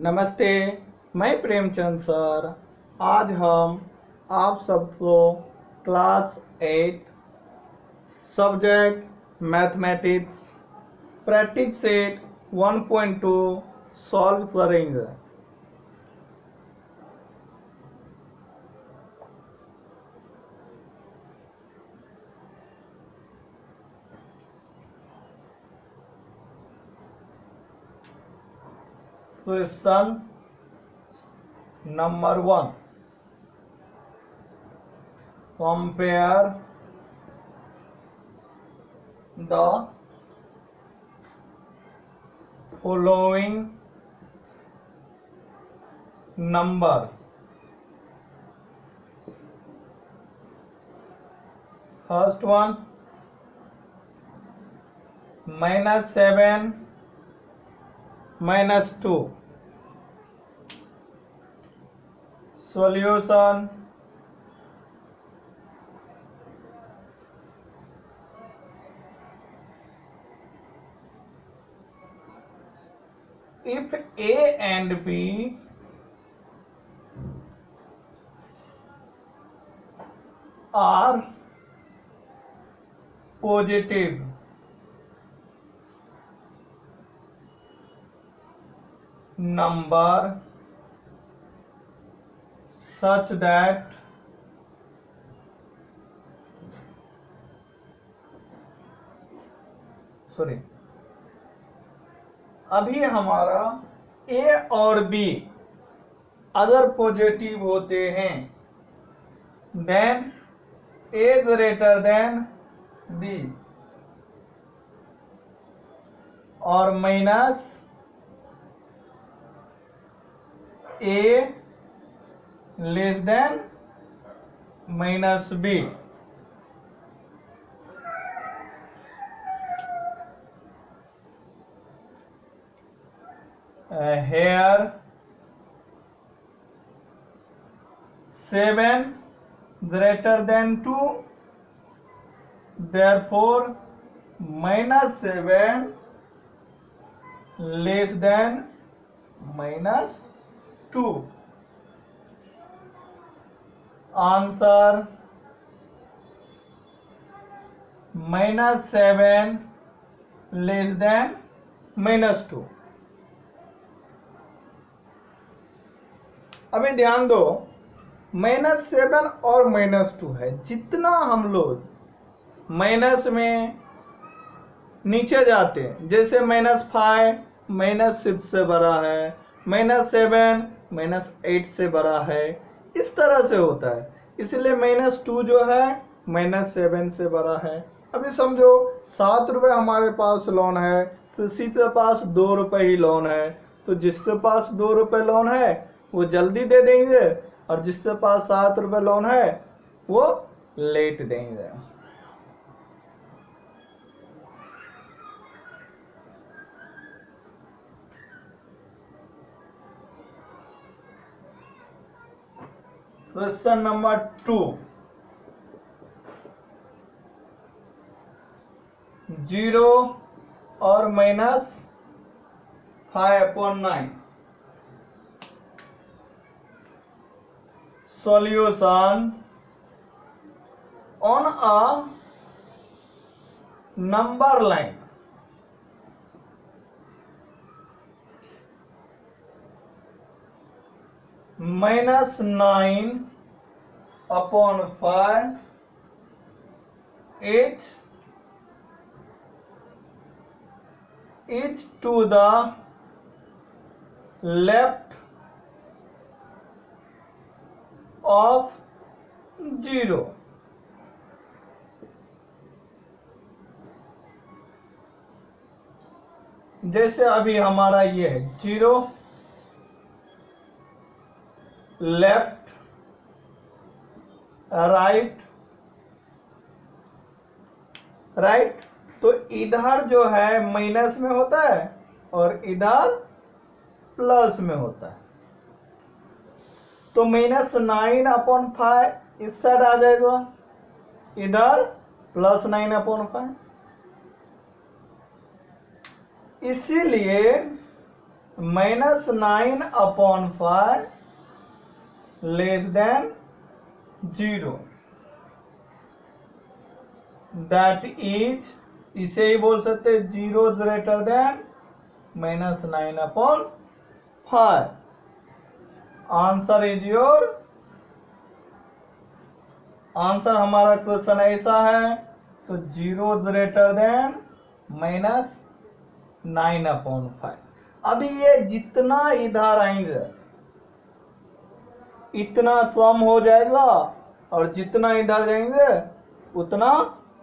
नमस्ते, मैं प्रेमचंद सर। आज हम आप सबको class 8 subject mathematics practice set 1.2 solve करेंगे। Question number 1, compare the following number. First one -7 -2। Solution if A and B are positive, number such that अभी हमारा A और B अगर पॉजिटिव होते हैं then A greater than B और minus A less than -B। Here 7 greater than 2, therefore -7 less than -2। Answer -7 less then -2। अभी ध्यान दो, -7 और -2 है। जितना हम लोग माइनस में नीचे जाते हैं, जैसे -5 -6 से बड़ा है, -7 -8 से बड़ा है, इस तरह से होता है। इसलिए -2 जो है -7 से बड़ा है। अभी समझो 7 रुपये हमारे पास लोन है, तो किसी के पास 2 रुपये ही लोन है, तो जिसके पास 2 रुपये लोन है वो जल्दी दे देंगे और जिसके पास 7 रुपये लोन है वो लेट देंगे। क्वेश्चन नंबर 2, 0 और -5/9। Solution on a number line। -9/5 is to the left of 0। जैसे अभी हमारा ये है 0 लेफ्ट राइट, तो इधर जो है माइनस में होता है और इधर प्लस में होता है। तो -9/5 इस साइड आ जाएगा, इधर +9/5। इसीलिए -9/5 लेस देन 0, दैट इज, इसे ही बोल सकते 0 greater than -9/5। Answer is your, answer हमारा क्वेश्चन ऐसा है, तो 0 ग्रेटर देन -9/5। अभी ये जितना इधर आएंगे इतना कम हो जाएगा, और जितना इधर जाएंगे उतना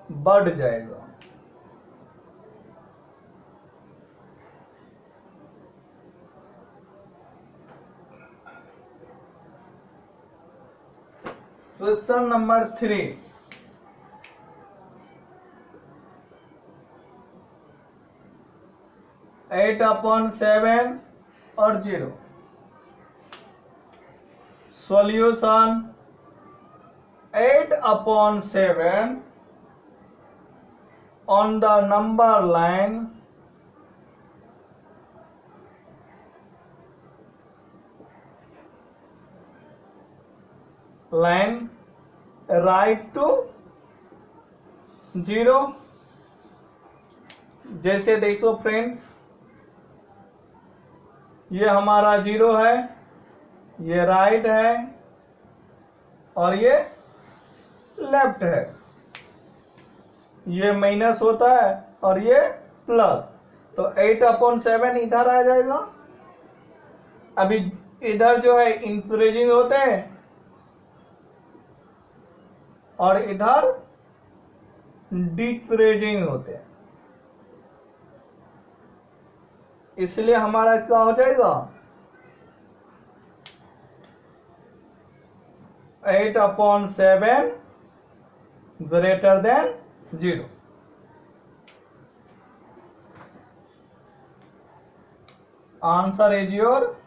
बढ़ जाएगा। क्वेश्चन नंबर 3, 8/7 और 0। Solution 8/7 on the number line right to 0। जैसे देखो फ्रेंड्स, ये हमारा 0 है, ये राइट है और ये लेफ्ट है, ये माइनस होता है और ये प्लस, तो 8/7 इधर आ जाएगा। अभी इधर जो है इंक्रीजिंग होते हैं और इधर डिक्रीजिंग होते हैं, इसलिए हमारा क्या हो जाएगा 8/7 greater than 0। Answer is your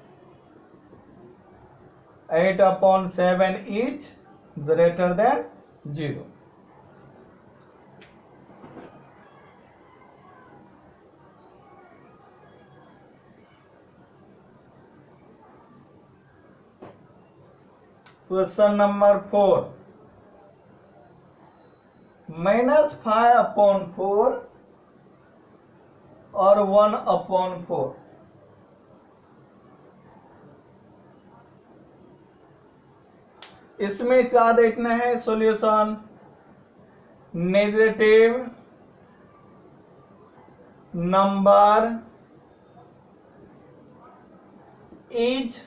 8/7 is greater than 0। Question number 4, -5/4 और 1/4। इसमें क्या देखना है solution, negative number is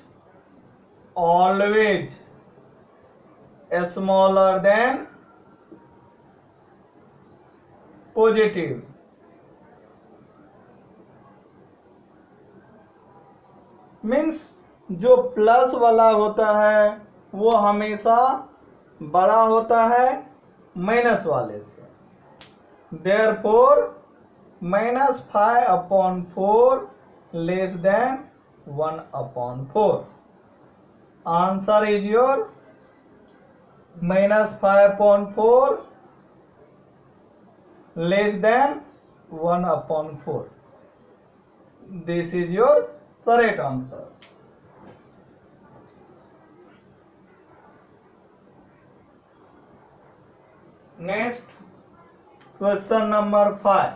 always smaller than positive. Means जो प्लस वाला होता है वो हमेशा बड़ा होता है माइनस वाले से। Therefore -5/4 less than 1/4। Answer is your -5/4 less than 1/4। This is your correct answer. Next question number 5,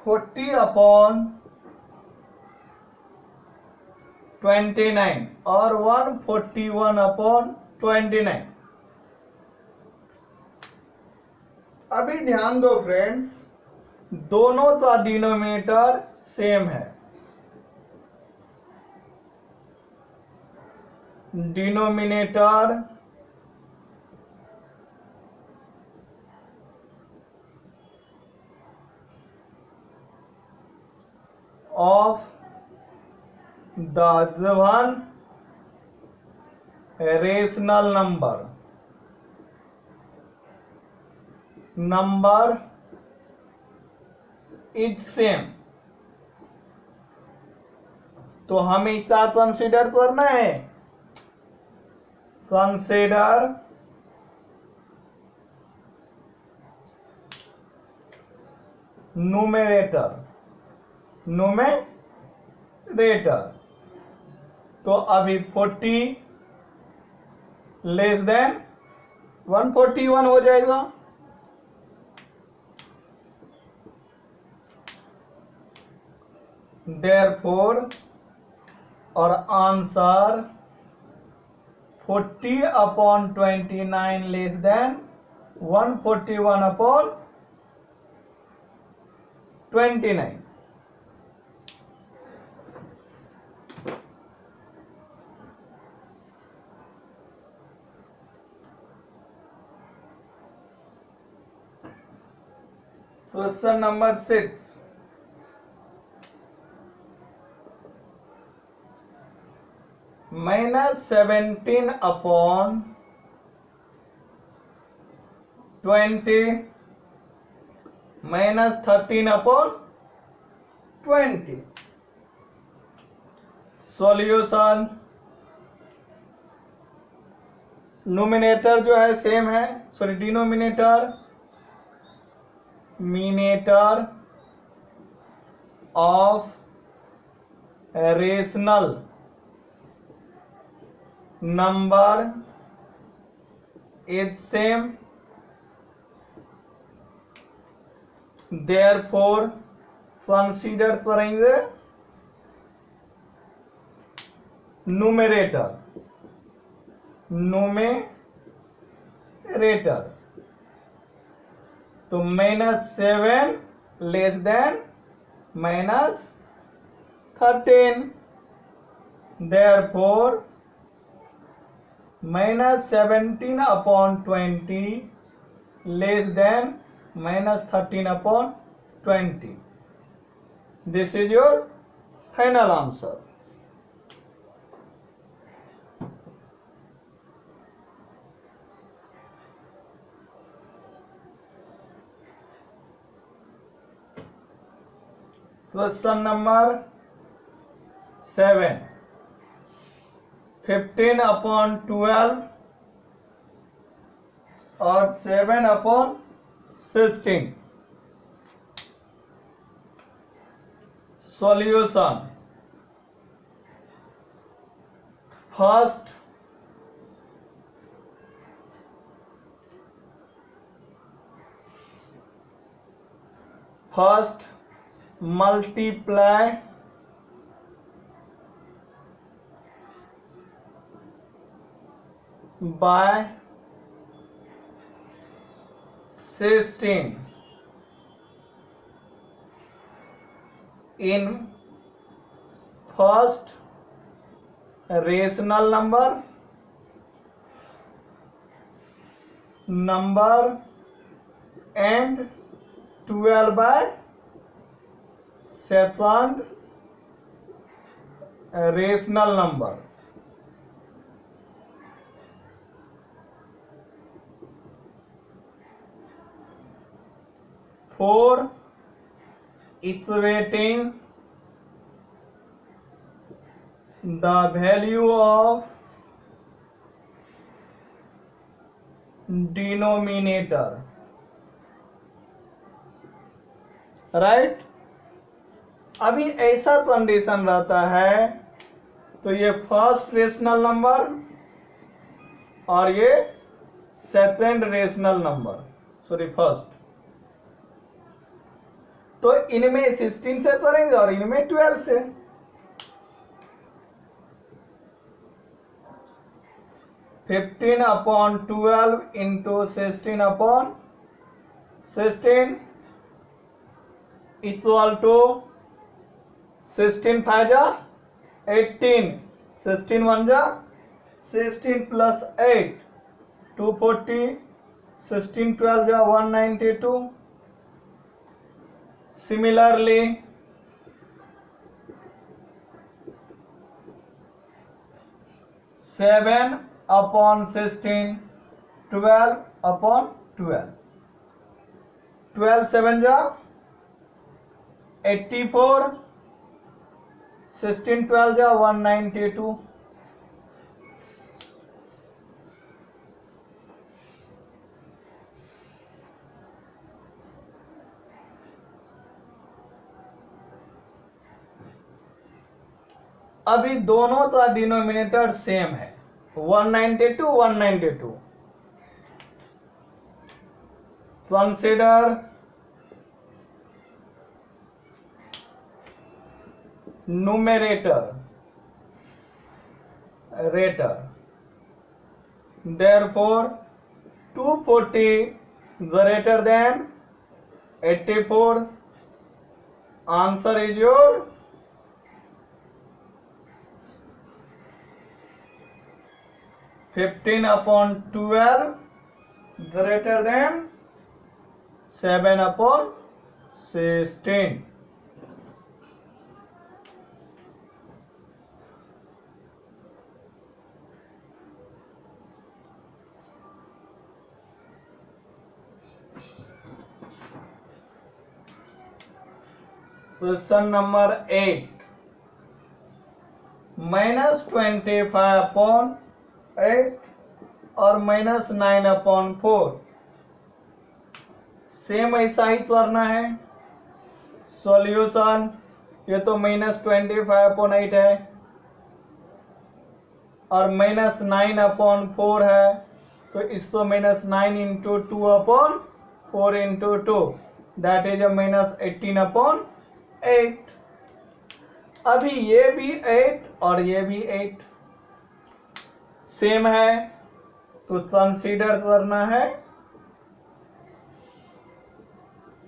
40/29 और 141/29। अभी ध्यान दो फ्रेंड्स, दोनों का डिनोमिनेटर सेम है। Denominator of the given rational number is same। तो हमें क्या कंसीडर करना है, कंसीडर न्यूमेरेटर, तो अभी 40 लेस देन 141 हो जाएगा। देयरफॉर और answer 40/29 less than 141/29। Question number 6, -17/20 -13/20। Solution, numerator जो है सेम है, सॉरी डिनोमिनेटर मिनेटर of rational number is same, therefore consider करेंगे न्यूमेरेटर, तो -7 less than -13, therefore -17/20 less than -13/20। This is your final answer. Question number 7, 15/12 और 7/16। Solution, first multiply by 16 in first rational number and 12 by second rational number. For equating the value of denominator, right. अभी ऐसा condition रहता है तो ये first rational number और ये second rational number, sorry first, तो इनमें 16 से करेंगे और इनमें 12 से। Fifteen upon 12 into 16/16 equal to 16 5 जा 18, 16 1 जा 16 प्लस 8 240, 16 12 जा 192। Similarly, 7/16, 12/12, 12 7 जा 84, 16 12 जा 192। अभी दोनों का डिनोमिनेटर सेम है 192 192। Consider numerator rater, therefore 240 greater than 84. Answer is your 15/12 greater than 7/16. Question number 8, -25/8 और -9/4 सेम ऐसा ही करना है। सॉल्यूशन, ये तो -25/8 है और -9/4 है, तो इसको -9 इंटू 2/4 इंटू 2 दैट इज -18/8। अभी ये भी 8 और ये भी 8 सेम है, तो कंसीडर करना है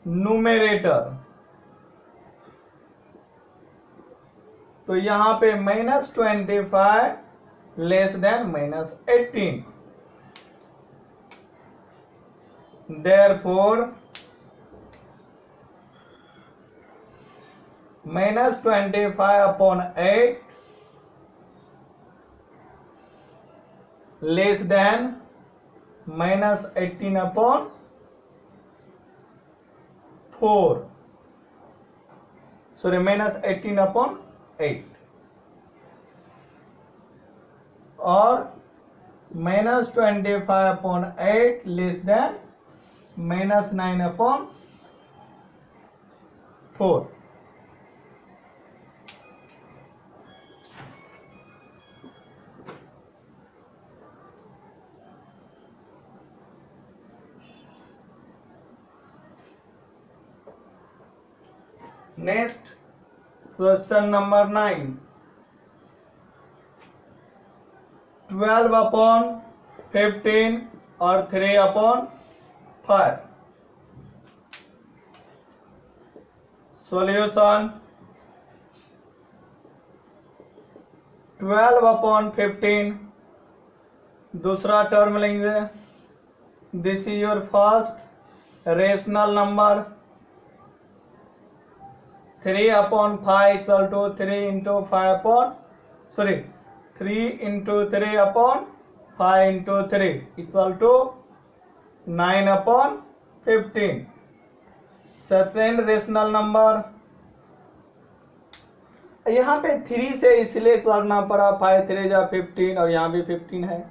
न्यूमेरेटर। तो यहां पे -25 less than -18, therefore -25/8 less than -18/4, sorry -18/8 और -25/8 less than -9/4। Next question number 9, 12/15 और 3/5। सॉल्यूशन, 12/15 दूसरा टर्म लेंगे। This is your first rational number. 3/5 equal to 3 into 3 into 3/5 into 3 equal to 9/15। Second rational number, यहाँ पे 3 से इसलिए करना पड़ा, 5 3 जा 15 और यहाँ भी 15 है,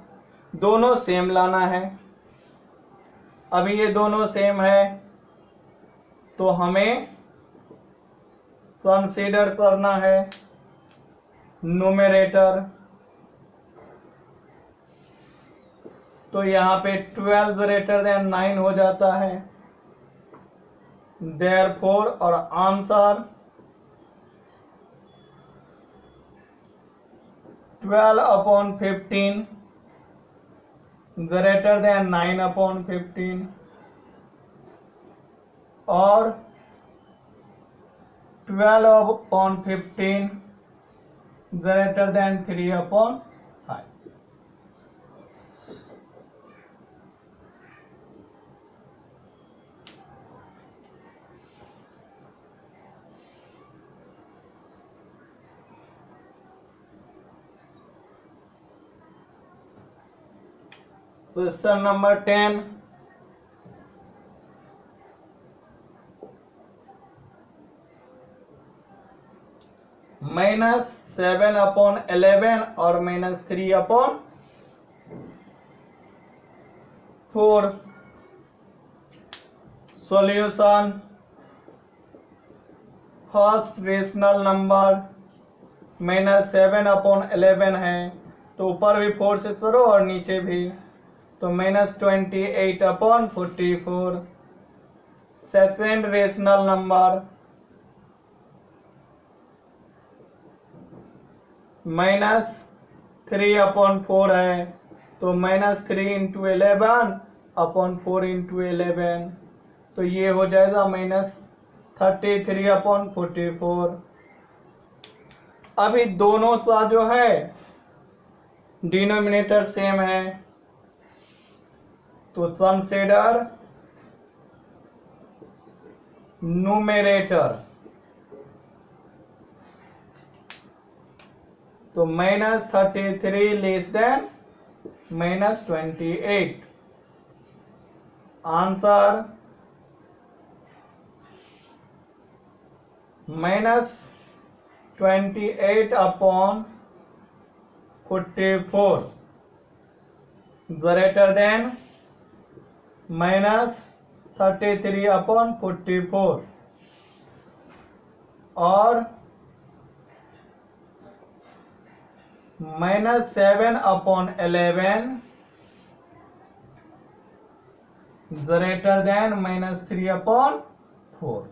दोनों सेम लाना है। अभी ये दोनों सेम है तो हमें कंसीडर करना है न्यूमेरेटर। तो यहाँ पे 12 ग्रेटर देन 9 हो जाता है, देयरफॉर और आंसर 12/15 ग्रेटर देन 9/15 और 12/15 greater than 3/5। क्वेश्चन नंबर 10, -7/11 और -3/4। सॉल्यूशन, फर्स्ट रेशनल नंबर -7/11 है, तो ऊपर भी 4 से करो और नीचे भी, तो -28/44। सेकेंड रेशनल नंबर -3/4 है, तो -3×11/4×11, तो ये हो जाएगा -33/44। अभी दोनों का जो है डिनोमिनेटर सेम है, तो कंसीडर न्यूमरेटर, तो -33 less than -28। Answer -28/44 greater than -33/44, और -7/11 ग्रेटर देन -3/4।